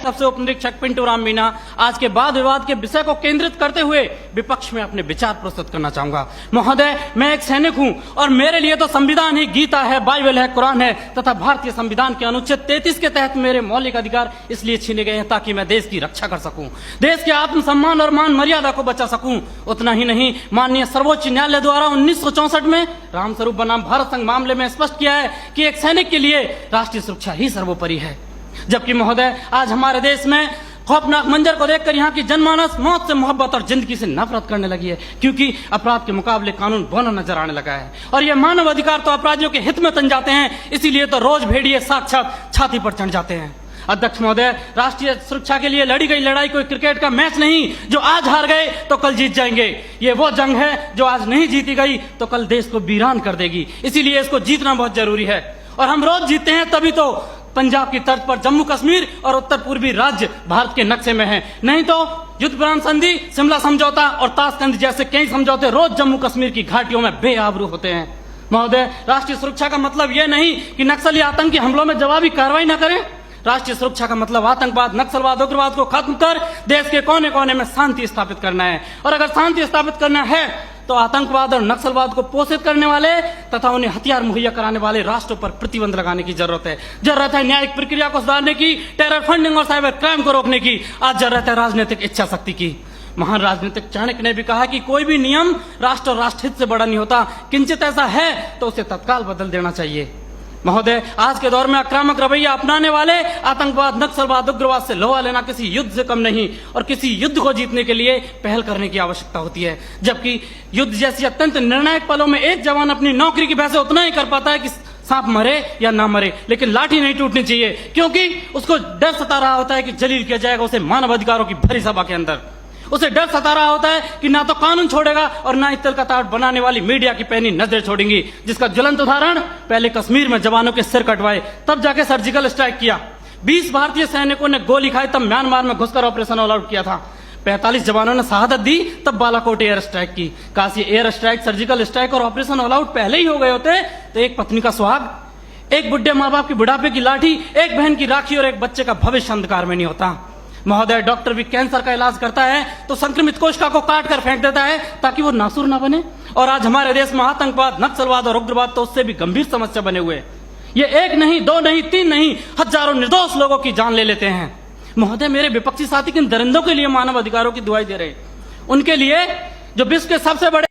सबसे उपनिरीक्षक पिंटू राम मीना आज के वाद विवाद के विषय को केंद्रित करते हुए विपक्ष में अपने विचार प्रस्तुत करना चाहूंगा। महोदय, मैं एक सैनिक हूं और मेरे लिए तो संविधान ही गीता है, बाइबल है, कुरान है तथा भारतीय संविधान के अनुच्छेद 33 के तहत मेरे मौलिक अधिकार इसलिए छीने गए हैं ताकि मैं देश की रक्षा कर सकूं, देश के आत्मसम्मान और मान मर्यादा को बचा सकूं। उतना ही नहीं, माननीय सर्वोच्च न्यायालय द्वारा 1964 में रामस्वरूप बनाम भारत संघ मामले में स्पष्ट किया है कि एक सैनिक के लिए राष्ट्रीय सुरक्षा ही सर्वोपरि है। जबकि महोदय, आज हमारे देश में खौफनाक मंजर को देखकर यहाँ की जनमानस मौत से मोहब्बत और जिंदगी से नफरत करने लगी है, क्योंकि अपराध के मुकाबले कानून बौना नजर आने लगा है और ये मानव अधिकार तो अपराधियों के हित में तन जाते हैं। इसीलिए तो रोज भेड़िए साक्षात छाती पर चढ़ जाते हैं। अध्यक्ष महोदय, राष्ट्रीय सुरक्षा के लिए लड़ी गई लड़ाई कोई क्रिकेट का मैच नहीं जो आज हार गए तो कल जीत जाएंगे। ये वो जंग है जो आज नहीं जीती गई तो कल देश को वीरान कर देगी। इसीलिए इसको जीतना बहुत जरूरी है और हम रोज जीतते हैं तभी तो पंजाब की तर्ज पर जम्मू कश्मीर और उत्तर पूर्वी राज्य भारत के नक्शे में हैं। नहीं तो युद्ध विराम संधि, शिमला समझौता और ताशकंद जैसे कई समझौते रोज जम्मू कश्मीर की घाटियों में बेआबरू होते हैं। महोदय, राष्ट्रीय सुरक्षा का मतलब यह नहीं कि नक्सली आतंकी हमलों में जवाबी कार्रवाई न करें। राष्ट्रीय सुरक्षा का मतलब आतंकवाद, नक्सलवाद, उग्रवाद को खत्म कर देश के कोने कोने में शांति स्थापित करना है। और अगर शांति स्थापित करना है तो आतंकवाद और नक्सलवाद को पोषित करने वाले तथा उन्हें हथियार मुहैया कराने वाले राष्ट्रों पर प्रतिबंध लगाने की जरूरत है। जरूरत है न्यायिक प्रक्रिया को सुधारने की, टेरर फंडिंग और साइबर क्राइम को रोकने की। आज जरूरत है राजनीतिक इच्छा शक्ति की। महान राजनीतिक चाणक्य ने भी कहा कि कोई भी नियम राष्ट्र और राष्ट्रहित से बड़ा नहीं होता। किंचित ऐसा है तो उसे तत्काल बदल देना चाहिए। महोदय, आज के दौर में आक्रामक रवैया अपनाने वाले आतंकवाद, नक्सलवाद, उग्रवाद से लोहा लेना किसी युद्ध से कम नहीं और किसी युद्ध को जीतने के लिए पहल करने की आवश्यकता होती है। जबकि युद्ध जैसी अत्यंत निर्णायक पलों में एक जवान अपनी नौकरी की वजह से उतना ही कर पाता है कि सांप मरे या ना मरे, लेकिन लाठी नहीं टूटनी चाहिए, क्योंकि उसको डर सता रहा होता है कि जलील किया जाएगा उसे मानव अधिकारों की भरी सभा के अंदर। उसे डर सता रहा होता है कि ना तो कानून छोड़ेगा और ना ही तिल का ताट बनाने वाली मीडिया की पैनी नजर छोड़ेंगी, जिसका ज्वलंत उदाहरण पहले कश्मीर में जवानों के सिर कटवाए तब जाके सर्जिकल स्ट्राइक किया। 20 भारतीय सैनिकों ने गोली खाई तब म्यांमार में घुसकर ऑपरेशन ऑल आउट किया था। 45 जवानों ने शहादत दी तब बालाकोट एयर स्ट्राइक की। काश ये एयर स्ट्राइक, सर्जिकल स्ट्राइक और ऑपरेशन ऑल आउट पहले ही हो गए होते तो एक पत्नी का सुहाग, एक बुढ़े माँ बाप की बुढ़ापे की लाठी, एक बहन की राखी और एक बच्चे का भविष्य अंधकार में नहीं होता। महोदय, डॉक्टर भी कैंसर का इलाज करता है तो संक्रमित कोशिका को काट कर फेंक देता है ताकि वो नासूर ना बने। और आज हमारे देश में आतंकवाद, नक्सलवाद और उग्रवाद तो उससे भी गंभीर समस्या बने हुए। ये एक नहीं, दो नहीं, तीन नहीं, हजारों निर्दोष लोगों की जान ले लेते हैं। महोदय, मेरे विपक्षी साथी किन दरिंदों के लिए मानव अधिकारों की दुहाई दे रहे, उनके लिए जो विश्व के सबसे बड़े